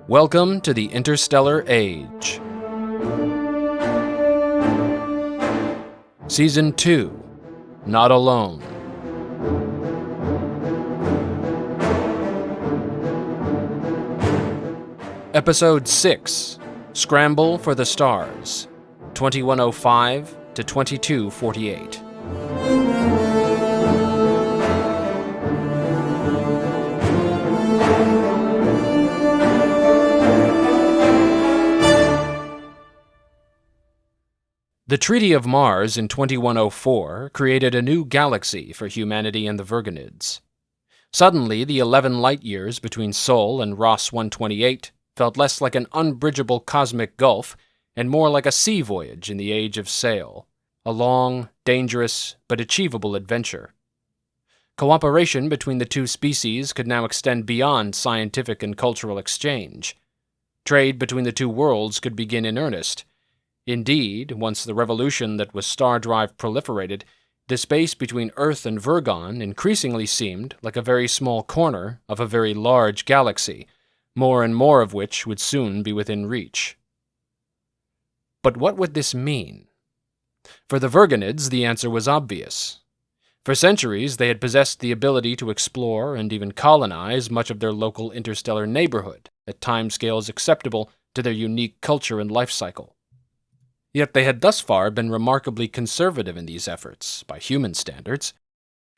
Welcome to the Interstellar Age. Season 2, Not Alone. Episode 6, Scramble for the Stars, 2105 to 2248. The Treaty of Mars in 2104 created a new galaxy for humanity and the Virginids. Suddenly, the 11 light-years between Sol and Ross 128 felt less like an unbridgeable cosmic gulf and more like a sea voyage in the age of sail, a long, dangerous, but achievable adventure. Cooperation between the two species could now extend beyond scientific and cultural exchange. Trade between the two worlds could begin in earnest. Indeed, once the revolution that was star drive proliferated, the space between Earth and Virgon increasingly seemed like a very small corner of a very large galaxy, more and more of which would soon be within reach. But what would this mean? For the Virginids, the answer was obvious. For centuries, they had possessed the ability to explore and even colonize much of their local interstellar neighborhood at timescales acceptable to their unique culture and life cycle. Yet they had thus far been remarkably conservative in these efforts, by human standards.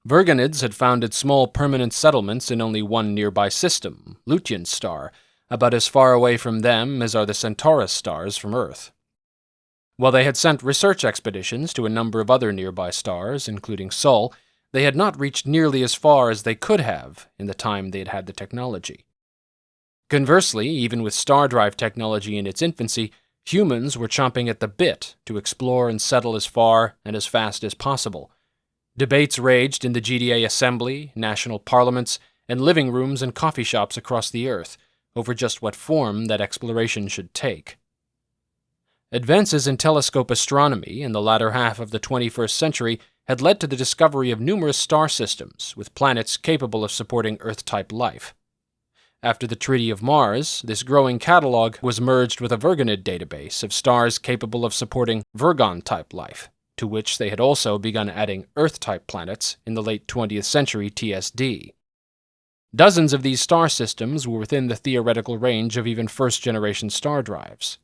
Virginids had founded small permanent settlements in only one nearby system, Lutyen's star, about as far away from them as are the Centaurus stars from Earth. While they had sent research expeditions to a number of other nearby stars, including Sol, they had not reached nearly as far as they could have in the time they had had the technology. Conversely, even with star drive technology in its infancy, humans were chomping at the bit to explore and settle as far and as fast as possible. Debates raged in the GDA assembly, national parliaments, and living rooms and coffee shops across the Earth over just what form that exploration should take. Advances in telescope astronomy in the latter half of the 21st century had led to the discovery of numerous star systems with planets capable of supporting Earth-type life. After the Treaty of Mars, this growing catalog was merged with a Virginid database of stars capable of supporting Virgon-type life, to which they had also begun adding Earth-type planets in the late 20th century TSD. Dozens of these star systems were within the theoretical range of even first-generation star drives.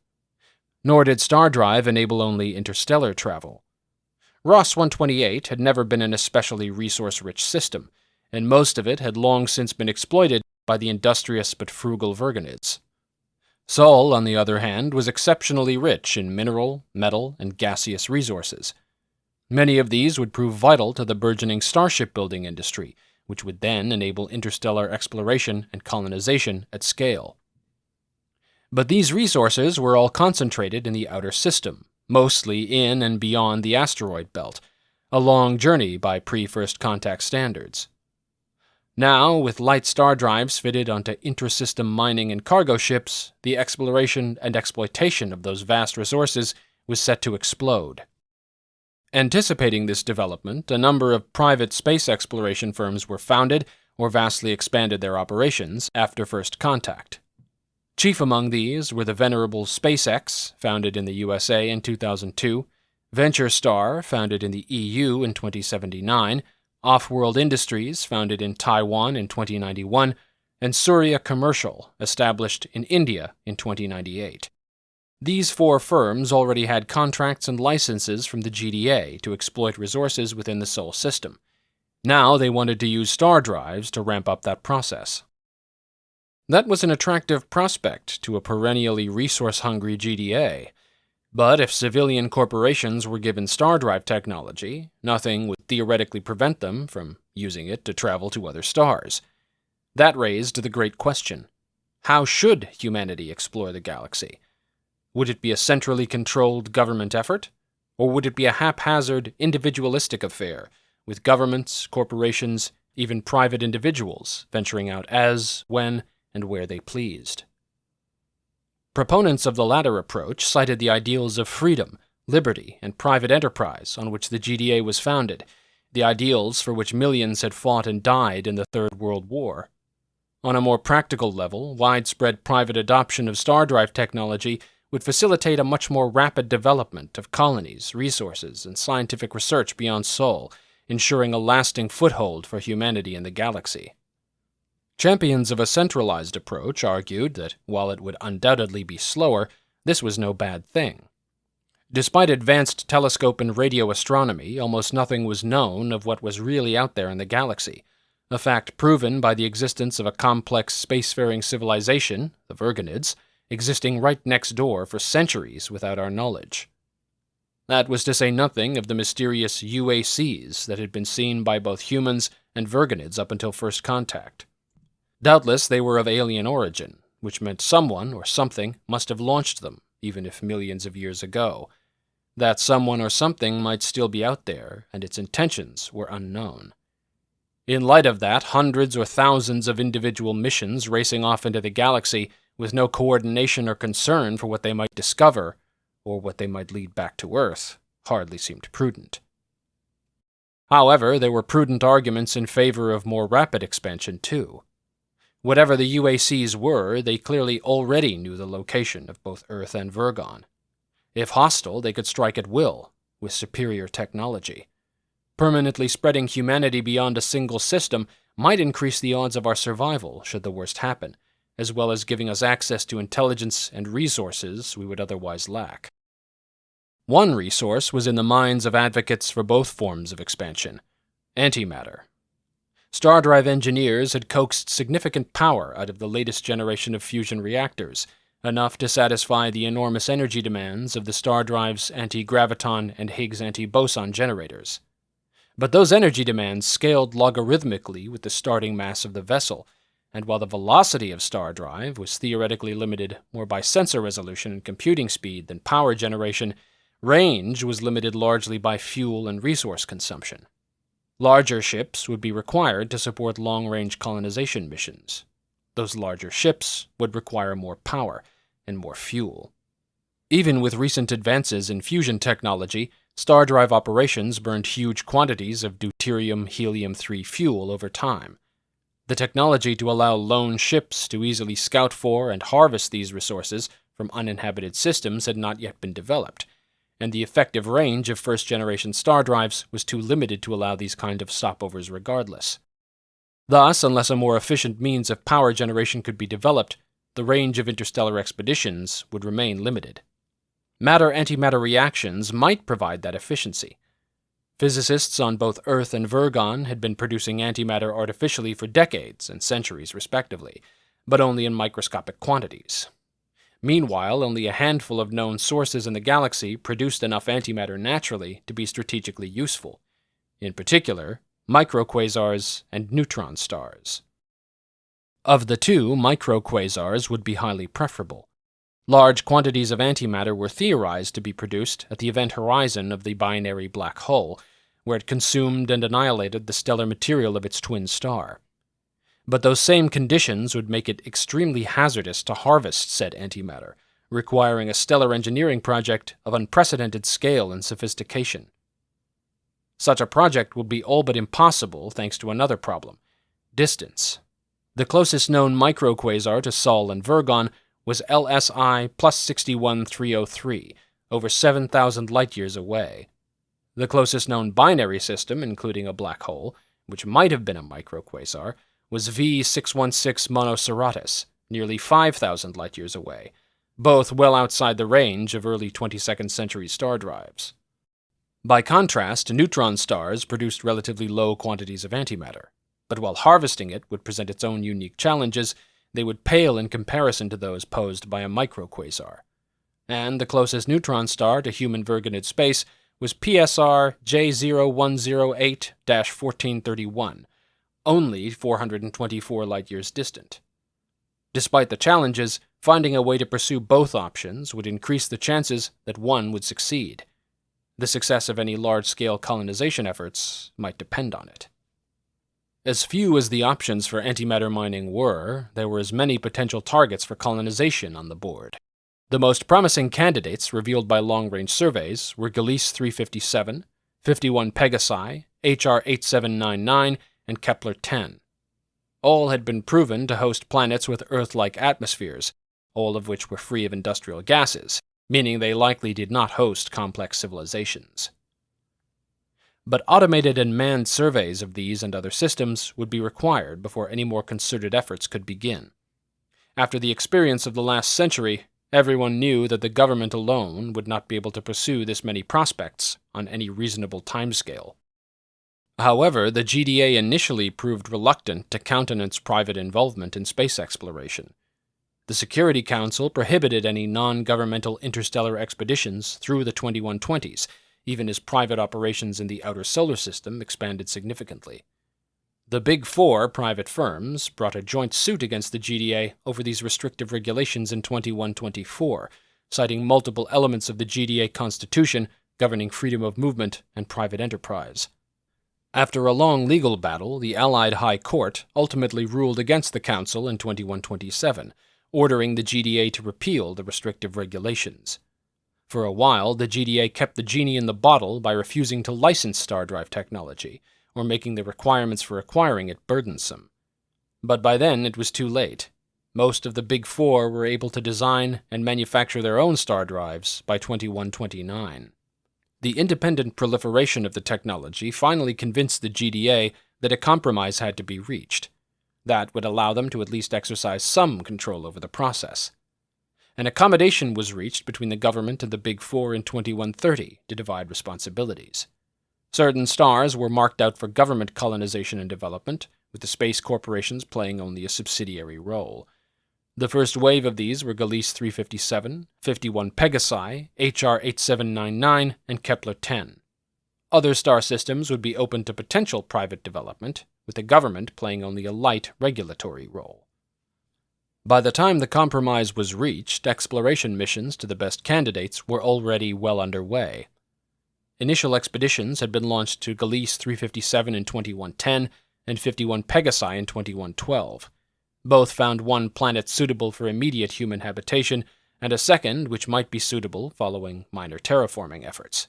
Nor did star drive enable only interstellar travel. Ross 128 had never been an especially resource-rich system, and most of it had long since been exploited by the industrious but frugal Virginids. Sol, on the other hand, was exceptionally rich in mineral, metal, and gaseous resources. Many of these would prove vital to the burgeoning starship-building industry, which would then enable interstellar exploration and colonization at scale. But these resources were all concentrated in the outer system, mostly in and beyond the asteroid belt, a long journey by pre-first contact standards. Now, with light star drives fitted onto intrasystem mining and cargo ships, the exploration and exploitation of those vast resources was set to explode. Anticipating this development, a number of private space exploration firms were founded or vastly expanded their operations after first contact. Chief among these were the venerable SpaceX, founded in the USA in 2002, Venture Star, founded in the EU in 2079, Off-World Industries, founded in Taiwan in 2091, and Surya Commercial, established in India in 2098. These four firms already had contracts and licenses from the GDA to exploit resources within the Sol system. Now they wanted to use star drives to ramp up that process. That was an attractive prospect to a perennially resource-hungry GDA. But if civilian corporations were given star drive technology, nothing would theoretically prevent them from using it to travel to other stars. That raised the great question: how should humanity explore the galaxy? Would it be a centrally controlled government effort, or would it be a haphazard, individualistic affair, with governments, corporations, even private individuals venturing out as, when, and where they pleased? Proponents of the latter approach cited the ideals of freedom, liberty, and private enterprise on which the GDA was founded, the ideals for which millions had fought and died in the Third World War. On a more practical level, widespread private adoption of star drive technology would facilitate a much more rapid development of colonies, resources, and scientific research beyond Sol, ensuring a lasting foothold for humanity in the galaxy. Champions of a centralized approach argued that, while it would undoubtedly be slower, this was no bad thing. Despite advanced telescope and radio astronomy, almost nothing was known of what was really out there in the galaxy, a fact proven by the existence of a complex spacefaring civilization, the Vergonids, existing right next door for centuries without our knowledge. That was to say nothing of the mysterious UACs that had been seen by both humans and Vergonids up until first contact. Doubtless they were of alien origin, which meant someone or something must have launched them, even if millions of years ago. That someone or something might still be out there, and its intentions were unknown. In light of that, hundreds or thousands of individual missions racing off into the galaxy with no coordination or concern for what they might discover, or what they might lead back to Earth, hardly seemed prudent. However, there were prudent arguments in favor of more rapid expansion, too. Whatever the UACs were, they clearly already knew the location of both Earth and Vergon. If hostile, they could strike at will, with superior technology. Permanently spreading humanity beyond a single system might increase the odds of our survival should the worst happen, as well as giving us access to intelligence and resources we would otherwise lack. One resource was in the minds of advocates for both forms of expansion: antimatter. Star drive engineers had coaxed significant power out of the latest generation of fusion reactors, enough to satisfy the enormous energy demands of the star drive's anti-graviton and Higgs anti-boson generators. But those energy demands scaled logarithmically with the starting mass of the vessel, and while the velocity of star drive was theoretically limited more by sensor resolution and computing speed than power generation, range was limited largely by fuel and resource consumption. Larger ships would be required to support long-range colonization missions. Those larger ships would require more power and more fuel. Even with recent advances in fusion technology, star drive operations burned huge quantities of deuterium helium-3 fuel over time. The technology to allow lone ships to easily scout for and harvest these resources from uninhabited systems had not yet been developed, and the effective range of first-generation star drives was too limited to allow these kind of stopovers regardless. Thus, unless a more efficient means of power generation could be developed, the range of interstellar expeditions would remain limited. Matter-antimatter reactions might provide that efficiency. Physicists on both Earth and Vergon had been producing antimatter artificially for decades and centuries respectively, but only in microscopic quantities. Meanwhile, only a handful of known sources in the galaxy produced enough antimatter naturally to be strategically useful. In particular, microquasars and neutron stars. Of the two, microquasars would be highly preferable. Large quantities of antimatter were theorized to be produced at the event horizon of the binary black hole, where it consumed and annihilated the stellar material of its twin star. But those same conditions would make it extremely hazardous to harvest said antimatter, requiring a stellar engineering project of unprecedented scale and sophistication. Such a project would be all but impossible thanks to another problem: distance. The closest known microquasar to Sol and Vergon was LSI plus 61303, over 7,000 light-years away. The closest known binary system, including a black hole, which might have been a microquasar, was V616 Monocerotis, nearly 5,000 light-years away, both well outside the range of early 22nd century star drives. By contrast, neutron stars produced relatively low quantities of antimatter, but while harvesting it would present its own unique challenges, they would pale in comparison to those posed by a microquasar. And the closest neutron star to human Vergonid space was PSR J0108-1431, only 424 light-years distant. Despite the challenges, finding a way to pursue both options would increase the chances that one would succeed. The success of any large-scale colonization efforts might depend on it. As few as the options for antimatter mining were, there were as many potential targets for colonization on the board. The most promising candidates revealed by long-range surveys were Gliese 357, 51 Pegasi, HR 8799, and Kepler 10. All had been proven to host planets with Earth-like atmospheres, all of which were free of industrial gases, meaning they likely did not host complex civilizations. But automated and manned surveys of these and other systems would be required before any more concerted efforts could begin. After the experience of the last century, everyone knew that the government alone would not be able to pursue this many prospects on any reasonable timescale. However, the GDA initially proved reluctant to countenance private involvement in space exploration. The Security Council prohibited any non-governmental interstellar expeditions through the 2120s, even as private operations in the outer solar system expanded significantly. The Big Four private firms brought a joint suit against the GDA over these restrictive regulations in 2124, citing multiple elements of the GDA Constitution governing freedom of movement and private enterprise. After a long legal battle, the Allied High Court ultimately ruled against the Council in 2127, ordering the GDA to repeal the restrictive regulations. For a while, the GDA kept the genie in the bottle by refusing to license star drive technology, or making the requirements for acquiring it burdensome. But by then it was too late. Most of the Big Four were able to design and manufacture their own star drives by 2129. The independent proliferation of the technology finally convinced the GDA that a compromise had to be reached. That would allow them to at least exercise some control over the process. An accommodation was reached between the government and the Big Four in 2130 to divide responsibilities. Certain stars were marked out for government colonization and development, with the space corporations playing only a subsidiary role. The first wave of these were Gliese 357, 51 Pegasi, HR 8799, and Kepler 10. Other star systems would be open to potential private development, with the government playing only a light regulatory role. By the time the compromise was reached, exploration missions to the best candidates were already well underway. Initial expeditions had been launched to Gliese 357 in 2110 and 51 Pegasi in 2112. Both found one planet suitable for immediate human habitation and a second which might be suitable following minor terraforming efforts.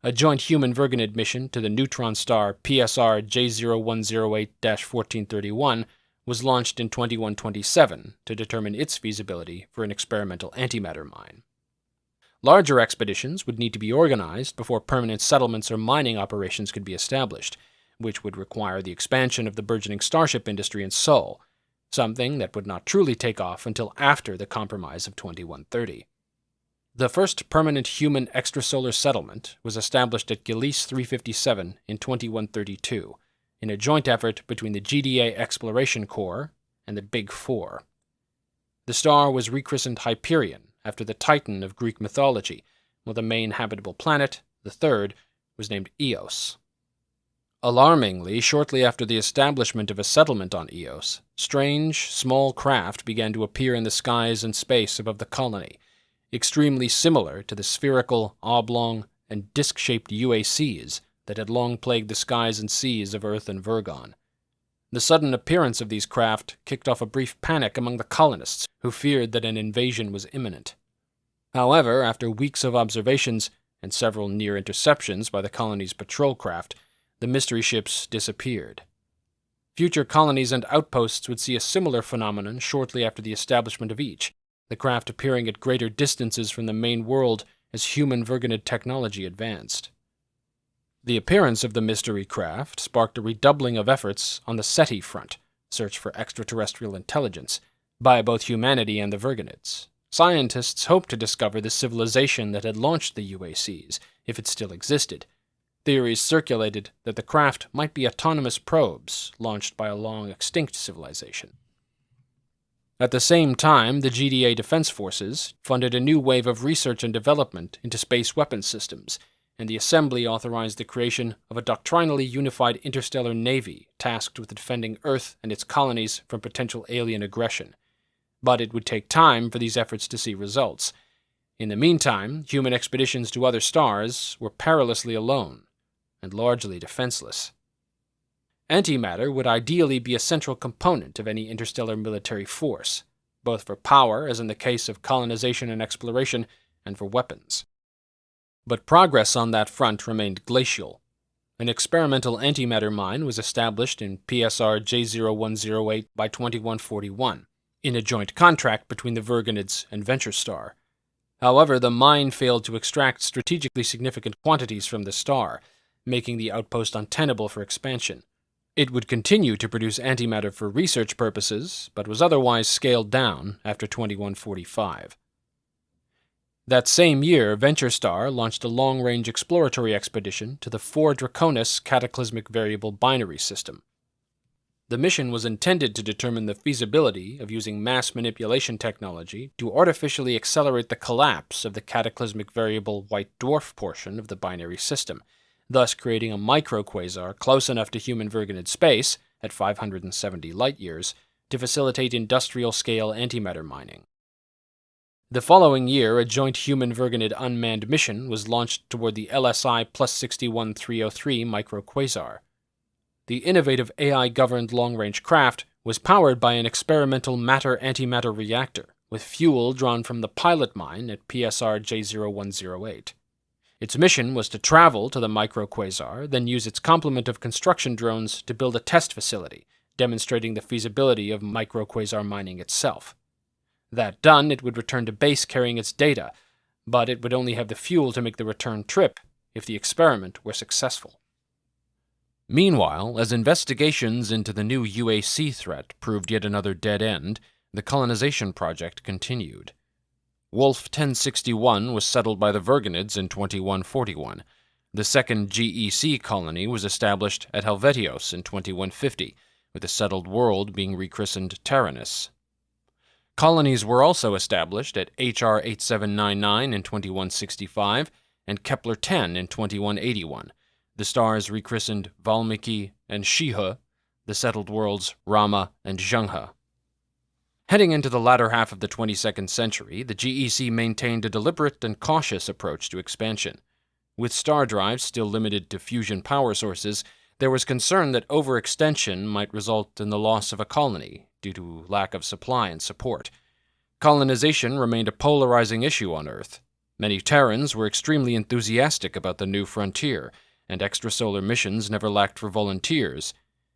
A joint human Virginid mission to the neutron star PSR J0108-1431 was launched in 2127 to determine its feasibility for an experimental antimatter mine. Larger expeditions would need to be organized before permanent settlements or mining operations could be established, which would require the expansion of the burgeoning starship industry in Sol, something that would not truly take off until after the Compromise of 2130. The first permanent human extrasolar settlement was established at Gliese 357 in 2132, in a joint effort between the GDA Exploration Corps and the Big Four. The star was rechristened Hyperion, after the Titan of Greek mythology, while the main habitable planet, the third, was named Eos. Alarmingly, shortly after the establishment of a settlement on Eos, strange, small craft began to appear in the skies and space above the colony, extremely similar to the spherical, oblong, and disc-shaped UACs that had long plagued the skies and seas of Earth and Virgon. The sudden appearance of these craft kicked off a brief panic among the colonists, who feared that an invasion was imminent. However, after weeks of observations and several near interceptions by the colony's patrol craft, the mystery ships disappeared. Future colonies and outposts would see a similar phenomenon shortly after the establishment of each, the craft appearing at greater distances from the main world as human Virginid technology advanced. The appearance of the mystery craft sparked a redoubling of efforts on the SETI front, search for extraterrestrial intelligence, by both humanity and the Virginids. Scientists hoped to discover the civilization that had launched the UACs, if it still existed. Theories circulated that the craft might be autonomous probes launched by a long-extinct civilization. At the same time, the GDA Defense Forces funded a new wave of research and development into space weapons systems, and the Assembly authorized the creation of a doctrinally unified interstellar navy tasked with defending Earth and its colonies from potential alien aggression. But it would take time for these efforts to see results. In the meantime, human expeditions to other stars were perilously alone and largely defenseless. Antimatter would ideally be a central component of any interstellar military force, both for power, as in the case of colonization and exploration, and for weapons. But progress on that front remained glacial. An experimental antimatter mine was established in PSR J0108 by 2141, in a joint contract between the Virginids and VentureStar. However, the mine failed to extract strategically significant quantities from the star, making the outpost untenable for expansion. It would continue to produce antimatter for research purposes, but was otherwise scaled down after 2145. That same year, VentureStar launched a long-range exploratory expedition to the 4 Draconis cataclysmic variable binary system. The mission was intended to determine the feasibility of using mass manipulation technology to artificially accelerate the collapse of the cataclysmic variable white dwarf portion of the binary system, thus creating a microquasar close enough to human Virginid space, at 570 light-years, to facilitate industrial-scale antimatter mining. The following year, a joint human-Virginid unmanned mission was launched toward the LSI plus 61303 microquasar. The innovative AI-governed long-range craft was powered by an experimental matter-antimatter reactor, with fuel drawn from the pilot mine at PSR J0108. Its mission was to travel to the microquasar, then use its complement of construction drones to build a test facility, demonstrating the feasibility of microquasar mining itself. That done, it would return to base carrying its data, but it would only have the fuel to make the return trip if the experiment were successful. Meanwhile, as investigations into the new UAC threat proved yet another dead end, the colonization project continued. Wolf 1061 was settled by the Virginids in 2141. The second GEC colony was established at Helvetios in 2150, with the settled world being rechristened Taranis. Colonies were also established at HR 8799 in 2165 and Kepler 10 in 2181, the stars rechristened Valmiki and Shiha, the settled worlds Rama and Zhenghe. Heading into the latter half of the 22nd century, the GEC maintained a deliberate and cautious approach to expansion. With star drives still limited to fusion power sources, there was concern that overextension might result in the loss of a colony due to lack of supply and support. Colonization remained a polarizing issue on Earth. Many Terrans were extremely enthusiastic about the new frontier, and extrasolar missions never lacked for volunteers.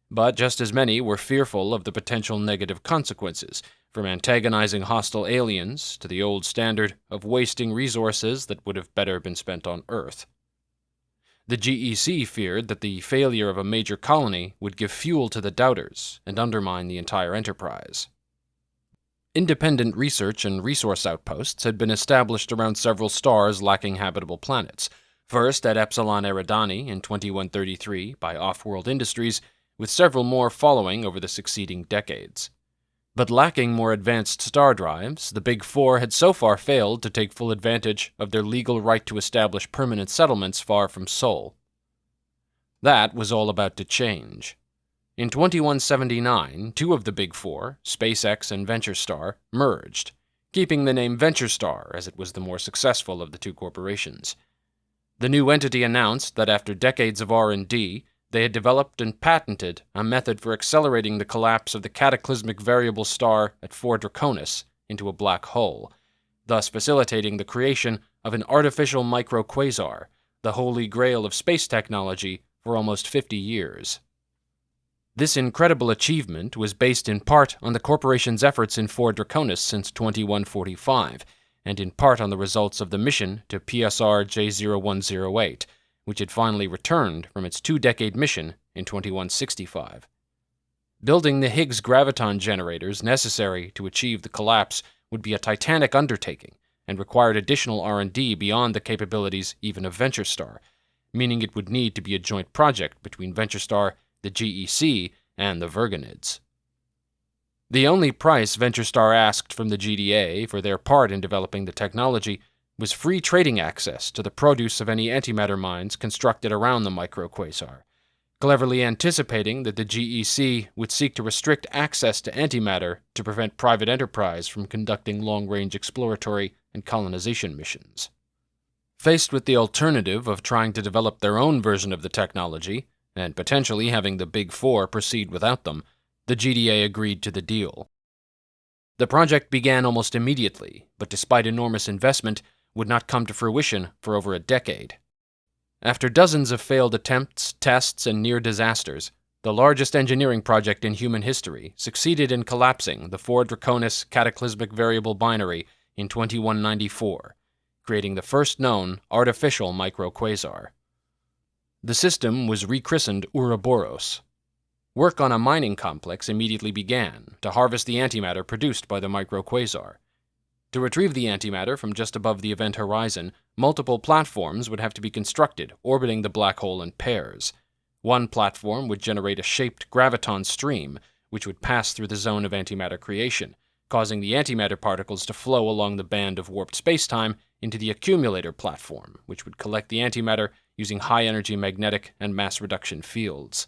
But just as many were fearful of the potential negative consequences, from antagonizing hostile aliens to the old standard of wasting resources that would have better been spent on Earth. The GEC feared that the failure of a major colony would give fuel to the doubters and undermine the entire enterprise. Independent research and resource outposts had been established around several stars lacking habitable planets, first at Epsilon Eridani in 2133 by Off-World Industries, with several more following over the succeeding decades. But lacking more advanced star drives, the Big Four had so far failed to take full advantage of their legal right to establish permanent settlements far from Sol. That was all about to change. In 2179, 2 of the Big Four, SpaceX and VentureStar, merged, keeping the name VentureStar as it was the more successful of the 2 corporations. The new entity announced that after decades of R&D, they had developed and patented a method for accelerating the collapse of the cataclysmic variable star at 4 Draconis into a black hole, thus facilitating the creation of an artificial microquasar, the holy grail of space technology for almost 50 years. This incredible achievement was based in part on the corporation's efforts in 4 Draconis since 2145, and in part on the results of the mission to PSR J0108, which had finally returned from its 2-decade mission in 2165. Building the Higgs graviton generators necessary to achieve the collapse would be a titanic undertaking and required additional R&D beyond the capabilities even of VentureStar, meaning it would need to be a joint project between VentureStar, the GEC, and the Virginids. The only price VentureStar asked from the GDA for their part in developing the technology was free trading access to the produce of any antimatter mines constructed around the microquasar, cleverly anticipating that the GEC would seek to restrict access to antimatter to prevent private enterprise from conducting long-range exploratory and colonization missions. Faced with the alternative of trying to develop their own version of the technology, and potentially having the Big Four proceed without them, the GDA agreed to the deal. The project began almost immediately, but despite enormous investment, would not come to fruition for over a decade. After dozens of failed attempts, tests, and near disasters, the largest engineering project in human history succeeded in collapsing the 4 Draconis cataclysmic variable binary in 2194, creating the first known artificial microquasar. The system was rechristened Ouroboros. Work on a mining complex immediately began to harvest the antimatter produced by the microquasar. To retrieve the antimatter from just above the event horizon, multiple platforms would have to be constructed, orbiting the black hole in pairs. One platform would generate a shaped graviton stream, which would pass through the zone of antimatter creation, causing the antimatter particles to flow along the band of warped spacetime into the accumulator platform, which would collect the antimatter using high-energy magnetic and mass reduction fields.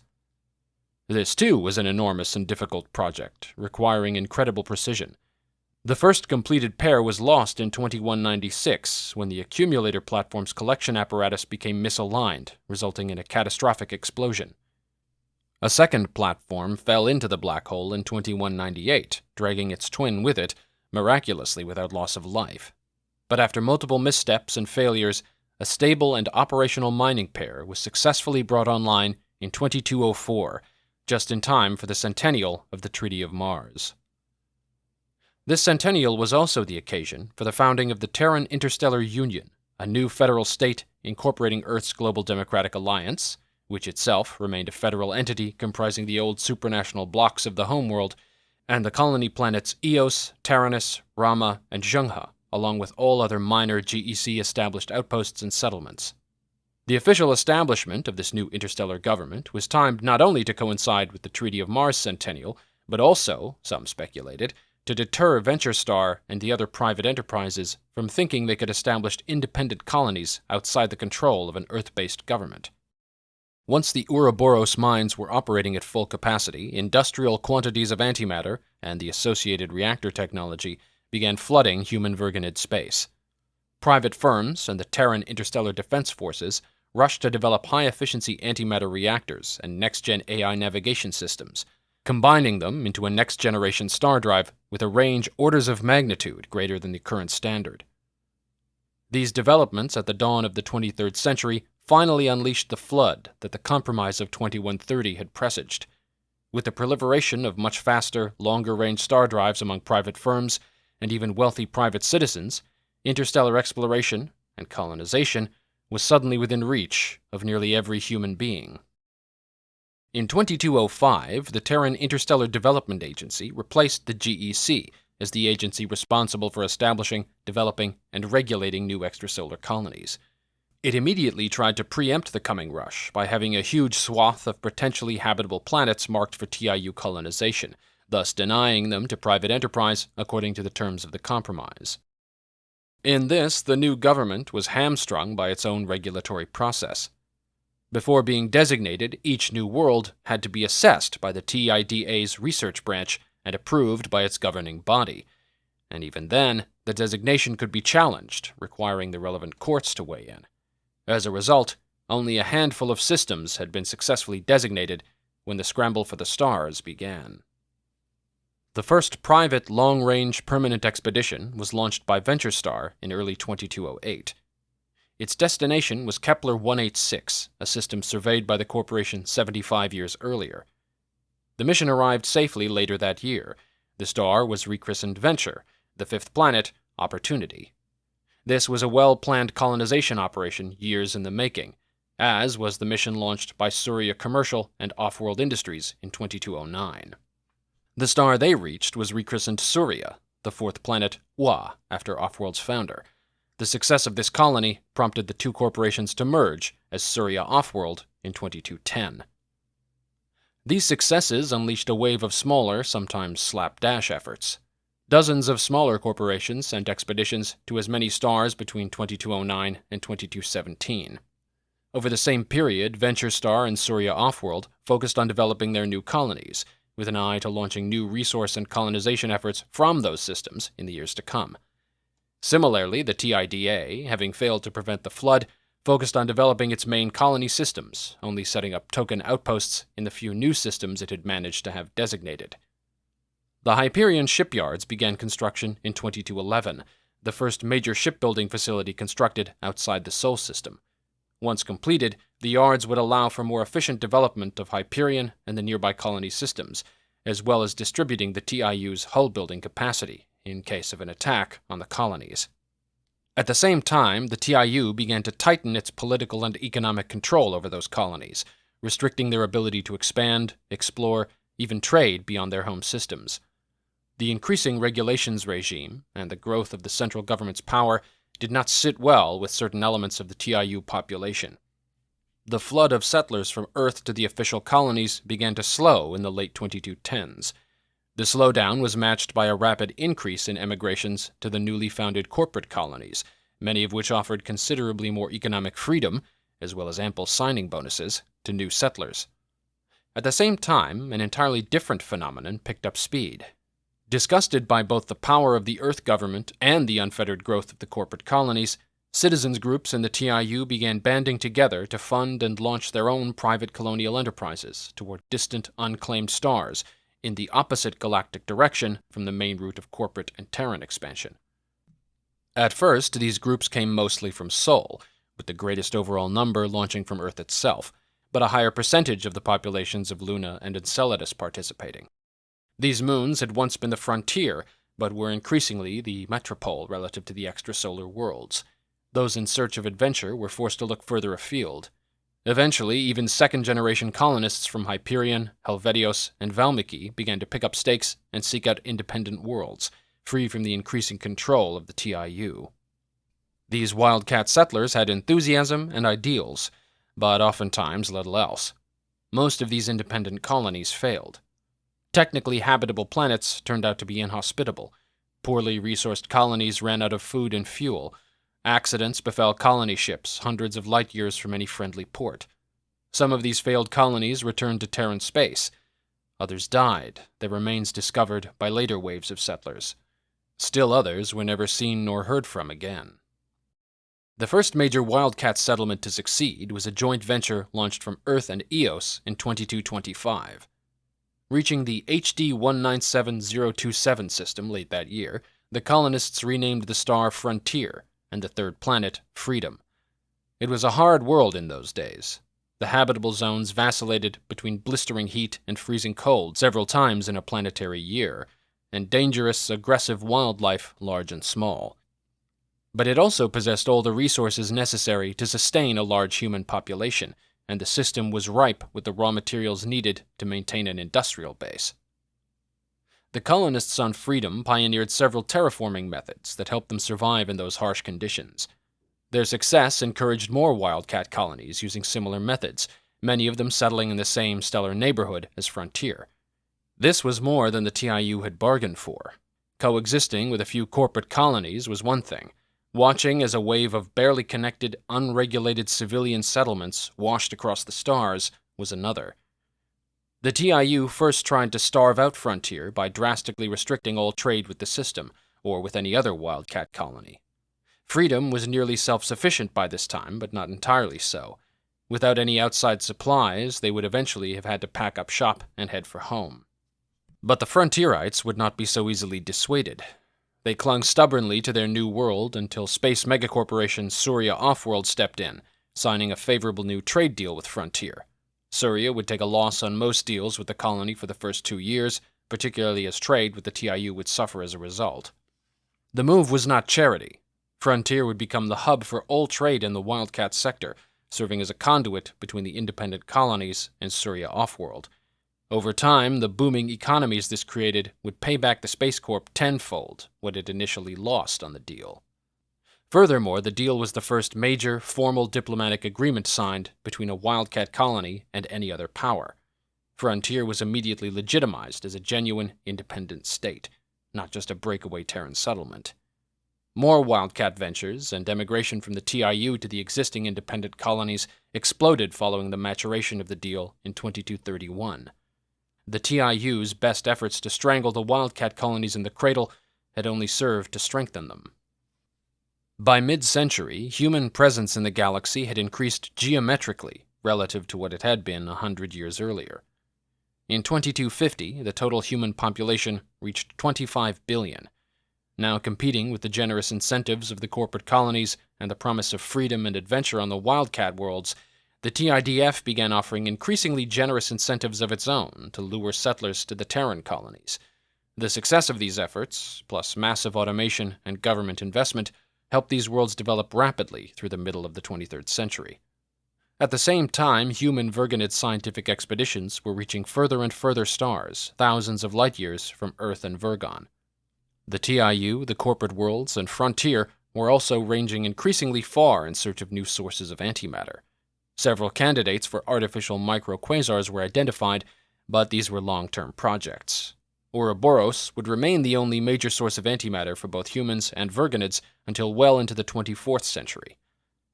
This, too, was an enormous and difficult project, requiring incredible precision. The first completed pair was lost in 2196 when the accumulator platform's collection apparatus became misaligned, resulting in a catastrophic explosion. A second platform fell into the black hole in 2198, dragging its twin with it, miraculously without loss of life. But after multiple missteps and failures, a stable and operational mining pair was successfully brought online in 2204, just in time for the centennial of the Treaty of Mars. This centennial was also the occasion for the founding of the Terran Interstellar Union, a new federal state incorporating Earth's Global Democratic Alliance, which itself remained a federal entity comprising the old supranational blocks of the homeworld, and the colony planets Eos, Taranis, Rama, and Zhenghe, along with all other minor GEC-established outposts and settlements. The official establishment of this new interstellar government was timed not only to coincide with the Treaty of Mars centennial, but also, some speculated, to deter VentureStar and the other private enterprises from thinking they could establish independent colonies outside the control of an Earth-based government. Once the Ouroboros mines were operating at full capacity, industrial quantities of antimatter and the associated reactor technology began flooding human Virginid space. Private firms and the Terran Interstellar Defense Forces rushed to develop high-efficiency antimatter reactors and next-gen AI navigation systems, combining them into a next-generation star drive with a range orders of magnitude greater than the current standard. These developments at the dawn of the 23rd century finally unleashed the flood that the Compromise of 2130 had presaged. With the proliferation of much faster, longer-range star drives among private firms and even wealthy private citizens, interstellar exploration and colonization was suddenly within reach of nearly every human being. In 2205, the Terran Interstellar Development Agency replaced the GEC as the agency responsible for establishing, developing, and regulating new extrasolar colonies. It immediately tried to preempt the coming rush by having a huge swath of potentially habitable planets marked for TIU colonization, thus denying them to private enterprise according to the terms of the Compromise. In this, the new government was hamstrung by its own regulatory process. Before being designated, each new world had to be assessed by the TIDA's research branch and approved by its governing body. And even then, the designation could be challenged, requiring the relevant courts to weigh in. As a result, only a handful of systems had been successfully designated when the Scramble for the Stars began. The first private long-range permanent expedition was launched by VentureStar in early 2208. Its destination was Kepler 186, a system surveyed by the corporation 75 years earlier. The mission arrived safely later that year. The star was rechristened Venture, the fifth planet, Opportunity. This was a well-planned colonization operation years in the making, as was the mission launched by Surya Commercial and Off-World Industries in 2209. The star they reached was rechristened Surya, the fourth planet, Wa, after Off-World's founder. The success of this colony prompted the two corporations to merge as Surya Off-World in 2210. These successes unleashed a wave of smaller, sometimes slapdash efforts. Dozens of smaller corporations sent expeditions to as many stars between 2209 and 2217. Over the same period, VentureStar and Surya Off-World focused on developing their new colonies, with an eye to launching new resource and colonization efforts from those systems in the years to come. Similarly, the TIDA, having failed to prevent the flood, focused on developing its main colony systems, only setting up token outposts in the few new systems it had managed to have designated. The Hyperion shipyards began construction in 2211, the first major shipbuilding facility constructed outside the Sol system. Once completed, the yards would allow for more efficient development of Hyperion and the nearby colony systems, as well as distributing the TIU's hull-building capacity in case of an attack on the colonies. At the same time, the TIU began to tighten its political and economic control over those colonies, restricting their ability to expand, explore, even trade beyond their home systems. The increasing regulations regime and the growth of the central government's power did not sit well with certain elements of the TIU population. The flood of settlers from Earth to the official colonies began to slow in the late 2210s. The slowdown was matched by a rapid increase in emigrations to the newly founded corporate colonies, many of which offered considerably more economic freedom, as well as ample signing bonuses, to new settlers. At the same time, an entirely different phenomenon picked up speed. Disgusted by both the power of the Earth government and the unfettered growth of the corporate colonies, citizens groups in the TIU began banding together to fund and launch their own private colonial enterprises toward distant, unclaimed stars in the opposite galactic direction from the main route of corporate and Terran expansion. At first, these groups came mostly from Sol, with the greatest overall number launching from Earth itself, but a higher percentage of the populations of Luna and Enceladus participating. These moons had once been the frontier, but were increasingly the metropole relative to the extrasolar worlds. Those in search of adventure were forced to look further afield. Eventually, even second-generation colonists from Hyperion, Helvetios, and Valmiki began to pick up stakes and seek out independent worlds, free from the increasing control of the TIU. These wildcat settlers had enthusiasm and ideals, but oftentimes little else. Most of these independent colonies failed. Technically habitable planets turned out to be inhospitable. Poorly resourced colonies ran out of food and fuel. Accidents befell colony ships hundreds of light years from any friendly port. Some of these failed colonies returned to Terran space. Others died, their remains discovered by later waves of settlers. Still others were never seen nor heard from again. The first major wildcat settlement to succeed was a joint venture launched from Earth and Eos in 2225. Reaching the HD 197027 system late that year, the colonists renamed the star Frontier and the third planet Freedom. It was a hard world in those days. The habitable zones vacillated between blistering heat and freezing cold several times in a planetary year, and dangerous, aggressive wildlife large and small. But it also possessed all the resources necessary to sustain a large human population, and the system was ripe with the raw materials needed to maintain an industrial base. The colonists on Freedom pioneered several terraforming methods that helped them survive in those harsh conditions. Their success encouraged more wildcat colonies using similar methods, many of them settling in the same stellar neighborhood as Frontier. This was more than the TIU had bargained for. Coexisting with a few corporate colonies was one thing. Watching as a wave of barely connected, unregulated civilian settlements washed across the stars was another. The TIU first tried to starve out Frontier by drastically restricting all trade with the system, or with any other wildcat colony. Freedom was nearly self-sufficient by this time, but not entirely so. Without any outside supplies, they would eventually have had to pack up shop and head for home. But the Frontierites would not be so easily dissuaded. They clung stubbornly to their new world until space megacorporation Surya Offworld stepped in, signing a favorable new trade deal with Frontier. Surya would take a loss on most deals with the colony for the first 2 years, particularly as trade with the TIU would suffer as a result. The move was not charity. Frontier would become the hub for all trade in the Wildcat sector, serving as a conduit between the independent colonies and Surya Offworld. Over time, the booming economies this created would pay back the Space Corp tenfold what it initially lost on the deal. Furthermore, the deal was the first major, formal diplomatic agreement signed between a Wildcat colony and any other power. Frontier was immediately legitimized as a genuine, independent state, not just a breakaway Terran settlement. More Wildcat ventures and emigration from the TIU to the existing independent colonies exploded following the maturation of the deal in 2231. The TIU's best efforts to strangle the Wildcat colonies in the cradle had only served to strengthen them. By mid-century, human presence in the galaxy had increased geometrically relative to what it had been 100 years earlier. In 2250, the total human population reached 25 billion. Now competing with the generous incentives of the corporate colonies and the promise of freedom and adventure on the wildcat worlds, the TIDF began offering increasingly generous incentives of its own to lure settlers to the Terran colonies. The success of these efforts, plus massive automation and government investment, helped these worlds develop rapidly through the middle of the 23rd century. At the same time, human Virgonid scientific expeditions were reaching further and further stars, thousands of light years from Earth and Virgon. The TIU, the corporate worlds, and Frontier were also ranging increasingly far in search of new sources of antimatter. Several candidates for artificial microquasars were identified, but these were long-term projects. Ouroboros would remain the only major source of antimatter for both humans and Virgonids until well into the 24th century.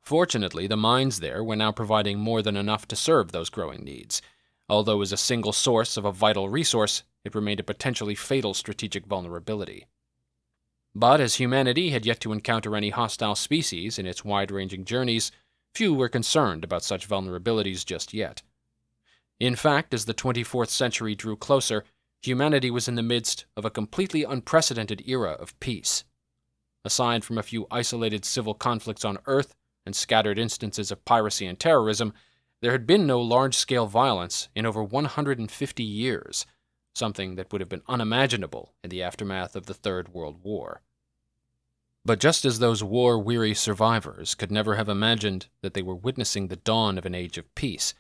Fortunately, the mines there were now providing more than enough to serve those growing needs. Although as a single source of a vital resource, it remained a potentially fatal strategic vulnerability. But as humanity had yet to encounter any hostile species in its wide-ranging journeys, few were concerned about such vulnerabilities just yet. In fact, as the 24th century drew closer, humanity was in the midst of a completely unprecedented era of peace. Aside from a few isolated civil conflicts on Earth and scattered instances of piracy and terrorism, there had been no large-scale violence in over 150 years, something that would have been unimaginable in the aftermath of the Third World War. But just as those war-weary survivors could never have imagined that they were witnessing the dawn of an age of peace,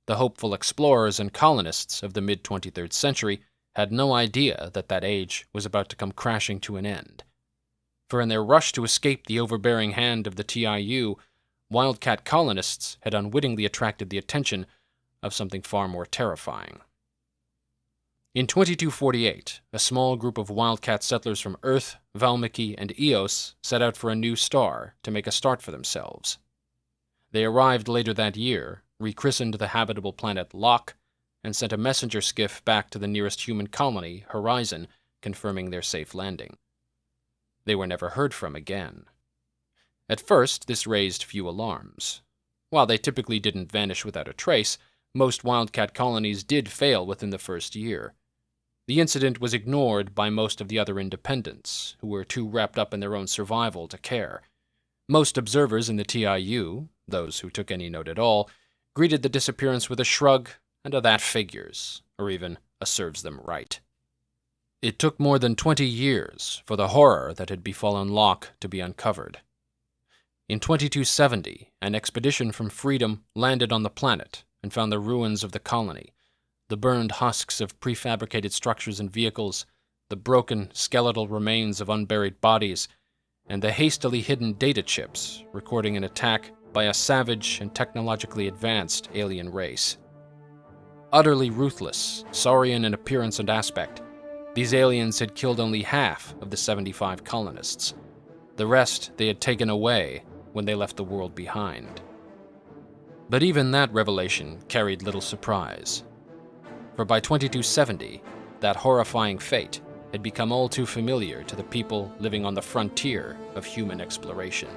the hopeful explorers and colonists of the mid-23rd century had no idea that that age was about to come crashing to an end. For in their rush to escape the overbearing hand of the TIU, wildcat colonists had unwittingly attracted the attention of something far more terrifying. In 2248, a small group of wildcat settlers from Earth, Valmiki, and Eos set out for a new star to make a start for themselves. They arrived later that year, rechristened the habitable planet Locke, and sent a messenger skiff back to the nearest human colony, Horizon, confirming their safe landing. They were never heard from again. At first, this raised few alarms. While they typically didn't vanish without a trace, most wildcat colonies did fail within the first year. The incident was ignored by most of the other independents, who were too wrapped up in their own survival to care. Most observers in the TIU, those who took any note at all, greeted the disappearance with a shrug and a "that figures," or even a "serves them right." It took more than 20 years for the horror that had befallen Locke to be uncovered. In 2270, an expedition from Freedom landed on the planet and found the ruins of the colony, the burned husks of prefabricated structures and vehicles, the broken, skeletal remains of unburied bodies, and the hastily hidden data chips recording an attack by a savage and technologically advanced alien race. Utterly ruthless, saurian in appearance and aspect, these aliens had killed only half of the 75 colonists. The rest they had taken away when they left the world behind. But even that revelation carried little surprise. For by 2270, that horrifying fate had become all too familiar to the people living on the frontier of human exploration.